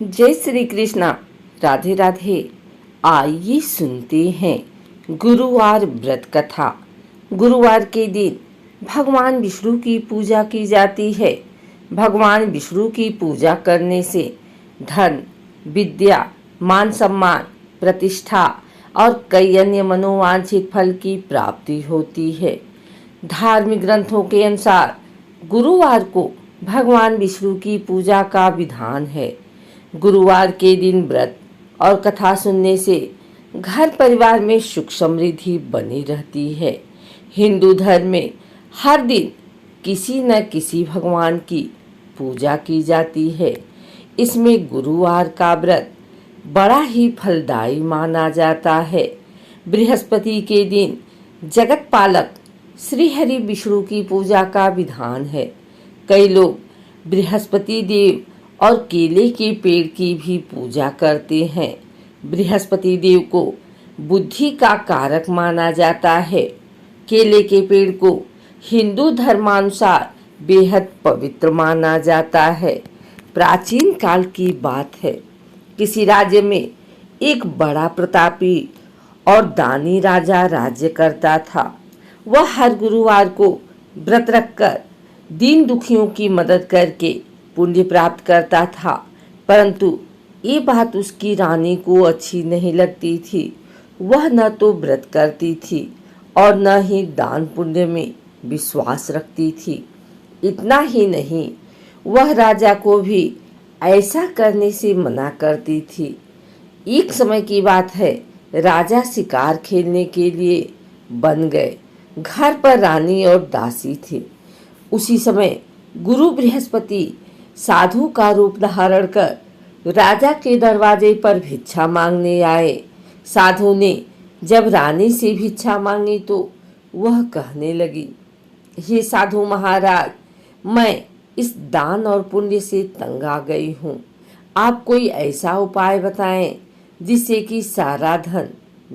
जय श्री कृष्णा। राधे राधे। आइए सुनते हैं गुरुवार व्रत कथा। गुरुवार के दिन भगवान विष्णु की पूजा की जाती है। भगवान विष्णु की पूजा करने से धन, विद्या, मान सम्मान, प्रतिष्ठा और कई अन्य मनोवांछित फल की प्राप्ति होती है। धार्मिक ग्रंथों के अनुसार गुरुवार को भगवान विष्णु की पूजा का विधान है। गुरुवार के दिन व्रत और कथा सुनने से घर परिवार में सुख समृद्धि बनी रहती है। हिंदू धर्म में हर दिन किसी न किसी भगवान की पूजा की जाती है। इसमें गुरुवार का व्रत बड़ा ही फलदायी माना जाता है। बृहस्पति के दिन जगत पालक श्री हरि विष्णु की पूजा का विधान है। कई लोग बृहस्पति देव और केले के पेड़ की भी पूजा करते हैं। बृहस्पति देव को बुद्धि का कारक माना जाता है। केले के पेड़ को हिंदू धर्मानुसार बेहद पवित्र माना जाता है। प्राचीन काल की बात है। किसी राज्य में एक बड़ा प्रतापी और दानी राजा राज्य करता था। वह हर गुरुवार को व्रत रखकर दीन दुखियों की मदद करके पुण्य प्राप्त करता था। परंतु ये बात उसकी रानी को अच्छी नहीं लगती थी। वह न तो व्रत करती थी और न ही दान पुण्य में विश्वास रखती थी। इतना ही नहीं, वह राजा को भी ऐसा करने से मना करती थी। एक समय की बात है, राजा शिकार खेलने के लिए बन गए। घर पर रानी और दासी थी। उसी समय गुरु बृहस्पति साधु का रूप धारण कर राजा के दरवाजे पर भिक्षा मांगने आए। साधु ने जब रानी से भिक्षा मांगी तो वह कहने लगी, हे साधु महाराज, मैं इस दान और पुण्य से तंग आ गई हूँ। आप कोई ऐसा उपाय बताएं जिससे कि सारा धन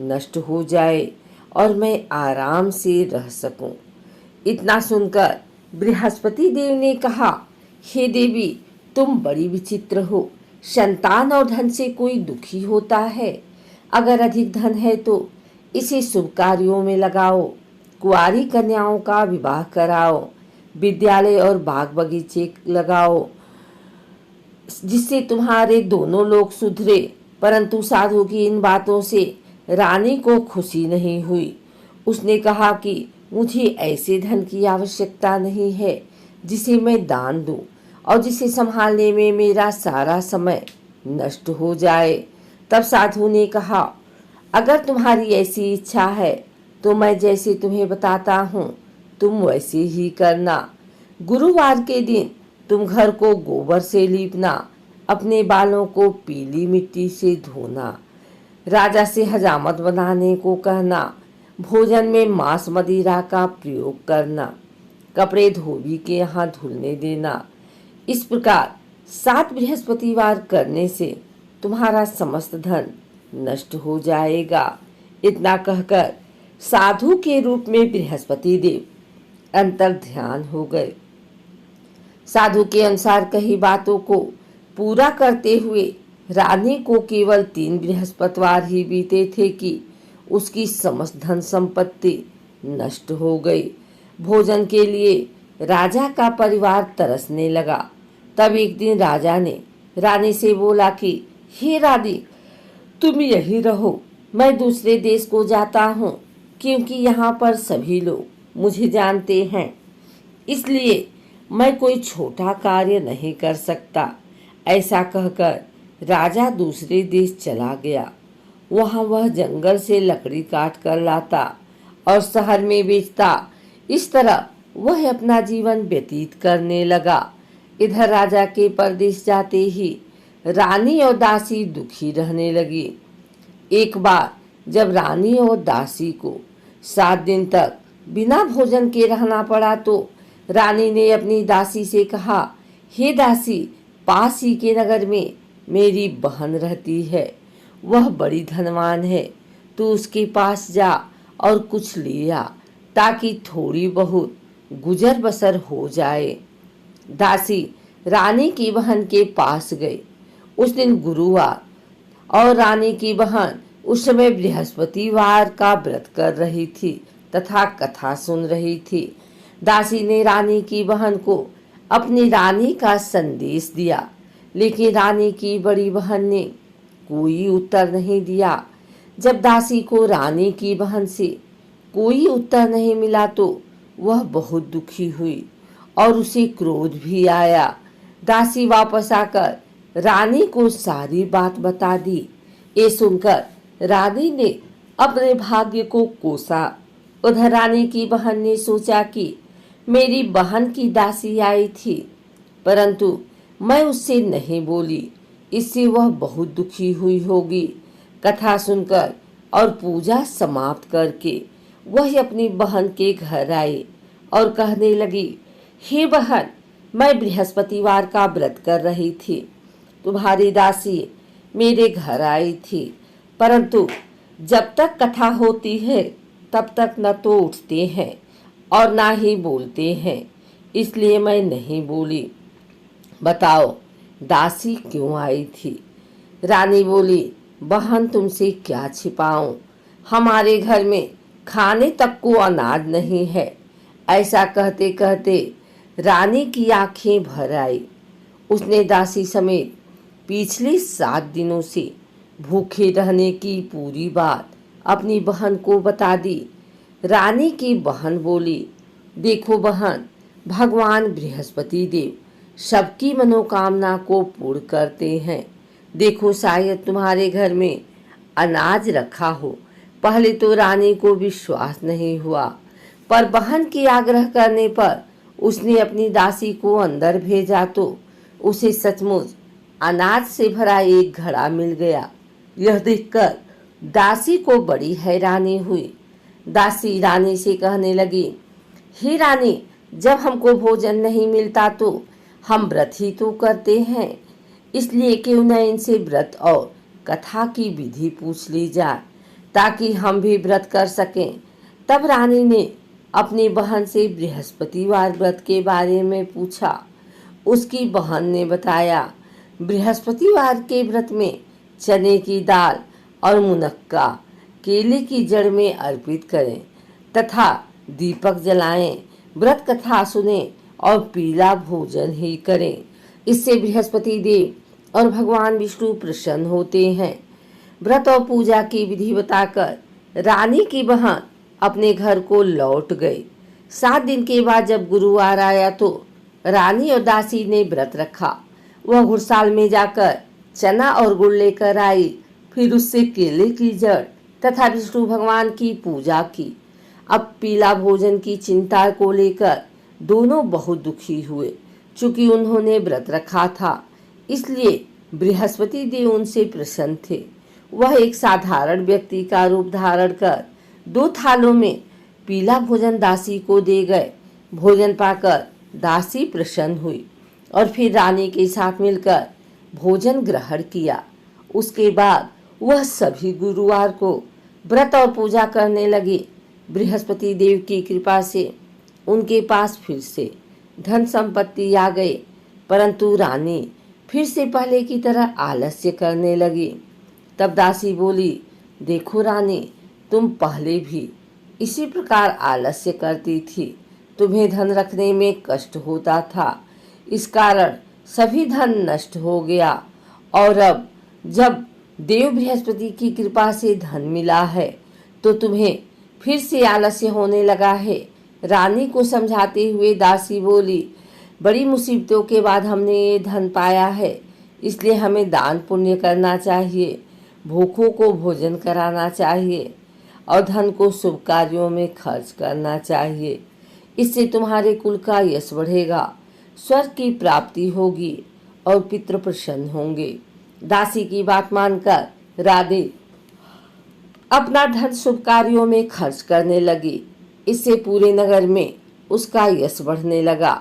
नष्ट हो जाए और मैं आराम से रह सकूं। इतना सुनकर बृहस्पति देव ने कहा, हे देवी, तुम बड़ी विचित्र हो। संतान और धन से कोई दुखी होता है। अगर अधिक धन है तो इसे शुभ कार्यों में लगाओ। कुंवारी कन्याओं का विवाह कराओ। विद्यालय और बाग बगीचे लगाओ जिससे तुम्हारे दोनों लोग सुधरे। परंतु साधु की इन बातों से रानी को खुशी नहीं हुई। उसने कहा कि मुझे ऐसे धन की आवश्यकता नहीं है जिसे मैं दान दूं और जिसे संभालने में मेरा सारा समय नष्ट हो जाए। तब साधु ने कहा, अगर तुम्हारी ऐसी इच्छा है तो मैं जैसे तुम्हें बताता हूँ तुम वैसे ही करना। गुरुवार के दिन तुम घर को गोबर से लीपना, अपने बालों को पीली मिट्टी से धोना, राजा से हजामत बनाने को कहना, भोजन में मांस मदिरा का प्रयोग करना, कपड़े धोबी के यहाँ धुलने देना। इस प्रकार 7 बृहस्पतिवार करने से तुम्हारा समस्त धन नष्ट हो जाएगा। इतना कहकर साधु के रूप में बृहस्पति देव अंतर ध्यान हो गए। साधु के अनुसार कही बातों को पूरा करते हुए रानी को केवल 3 बृहस्पतिवार ही बीते थे कि उसकी समस्त धन संपत्ति नष्ट हो गई। भोजन के लिए राजा का परिवार तरसने लगा। तब एक दिन राजा ने रानी से बोला कि हे रानी, तुम यहीं रहो, मैं दूसरे देश को जाता हूँ, क्योंकि यहाँ पर सभी लोग मुझे जानते हैं। इसलिए मैं कोई छोटा कार्य नहीं कर सकता। ऐसा कहकर राजा दूसरे देश चला गया। वहाँ वह जंगल से लकड़ी काट कर लाता और शहर में बेचता। इस तरह वह अपना जीवन व्यतीत करने लगा। इधर राजा के परदेश जाते ही रानी और दासी दुखी रहने लगी। एक बार जब रानी और दासी को 7 दिन तक बिना भोजन के रहना पड़ा तो रानी ने अपनी दासी से कहा, हे दासी, पास ही के नगर में मेरी बहन रहती है। वह बड़ी धनवान है। तू उसके पास जा और कुछ ले आ ताकि थोड़ी बहुत गुजर बसर हो जाए। दासी रानी की बहन के पास गई। उस दिन गुरुवार और रानी की बहन उस समय बृहस्पतिवार का व्रत कर रही थी तथा कथा सुन रही थी। दासी ने रानी की बहन को अपनी रानी का संदेश दिया, लेकिन रानी की बड़ी बहन ने कोई उत्तर नहीं दिया। जब दासी को रानी की बहन से कोई उत्तर नहीं मिला तो वह बहुत दुखी हुई और उसे क्रोध भी आया। दासी वापस आकर रानी को सारी बात बता दी। ये सुनकर रानी ने अपने भाग्य को कोसा। उधर रानी की बहन ने सोचा कि मेरी बहन की दासी आई थी, परंतु मैं उससे नहीं बोली, इससे वह बहुत दुखी हुई होगी। कथा सुनकर और पूजा समाप्त करके वह अपनी बहन के घर आई और कहने लगी, हे बहन, मैं बृहस्पतिवार का व्रत कर रही थी। तुम्हारी दासी मेरे घर आई थी, परंतु जब तक कथा होती है तब तक न तो उठते हैं और ना ही बोलते हैं, इसलिए मैं नहीं बोली। बताओ दासी क्यों आई थी? रानी बोली, बहन तुमसे क्या छिपाऊं, हमारे घर में खाने तक को अनाज नहीं है। ऐसा कहते कहते रानी की आंखें भर आई। उसने दासी समेत पिछले 7 दिनों से भूखे रहने की पूरी बात अपनी बहन को बता दी। रानी की बहन बोली, देखो बहन, भगवान बृहस्पति देव सबकी मनोकामना को पूर्ण करते हैं। देखो शायद तुम्हारे घर में अनाज रखा हो। पहले तो रानी को विश्वास नहीं हुआ, पर बहन की आग्रह करने पर उसने अपनी दासी को अंदर भेजा तो उसे सचमुच अनाज से भरा एक घड़ा मिल गया। यह देखकर दासी को बड़ी हैरानी हुई। दासी रानी से कहने लगी, हे रानी, जब हमको भोजन नहीं मिलता तो हम व्रत ही तो करते हैं, इसलिए क्यों न इनसे व्रत और कथा की विधि पूछ ली जाए ताकि हम भी व्रत कर सकें। तब रानी ने अपनी बहन से बृहस्पतिवार व्रत के बारे में पूछा। उसकी बहन ने बताया, बृहस्पतिवार के व्रत में चने की दाल और मुनक्का केले की जड़ में अर्पित करें तथा दीपक जलाएं, व्रत कथा सुने और पीला भोजन ही करें। इससे बृहस्पति देव और भगवान विष्णु प्रसन्न होते हैं। व्रत और पूजा की विधि बताकर रानी की बहन अपने घर को लौट गई। 7 दिन के बाद जब गुरुवार आया तो रानी और दासी ने व्रत रखा। वह घुड़साल में जाकर चना और गुड़ लेकर आई, फिर उससे केले की जड़ तथा विष्णु भगवान की पूजा की। अब पीला भोजन की चिंता को लेकर दोनों बहुत दुखी हुए। चूंकि उन्होंने व्रत रखा था, इसलिए बृहस्पति देव उनसे प्रसन्न थे। वह एक साधारण व्यक्ति का रूप धारण कर 2 थालों में पीला भोजन दासी को दे गए। भोजन पाकर दासी प्रसन्न हुई और फिर रानी के साथ मिलकर भोजन ग्रहण किया। उसके बाद वह सभी गुरुवार को व्रत और पूजा करने लगे। बृहस्पति देव की कृपा से उनके पास फिर से धन संपत्ति आ गई, परंतु रानी फिर से पहले की तरह आलस्य करने लगी। तब दासी बोली, देखो रानी, तुम पहले भी इसी प्रकार आलस्य करती थी। तुम्हें धन रखने में कष्ट होता था, इस कारण सभी धन नष्ट हो गया, और अब जब देव बृहस्पति की कृपा से धन मिला है तो तुम्हें फिर से आलस्य होने लगा है। रानी को समझाते हुए दासी बोली, बड़ी मुसीबतों के बाद हमने ये धन पाया है, इसलिए हमें दान पुण्य करना चाहिए, भूखों को भोजन कराना चाहिए और धन को शुभ कार्यों में खर्च करना चाहिए। इससे तुम्हारे कुल का यश बढ़ेगा, स्वर्ग की प्राप्ति होगी और पितृ प्रसन्न होंगे। दासी की बात मानकर राधे अपना धन शुभ कार्यों में खर्च करने लगी। इससे पूरे नगर में उसका यश बढ़ने लगा।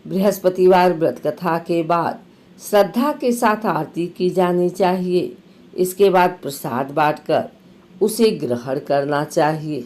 बृहस्पतिवार व्रत कथा के बाद श्रद्धा के साथ आरती की जानी चाहिए। इसके बाद प्रसाद बांटकर उसे ग्रहण करना चाहिए।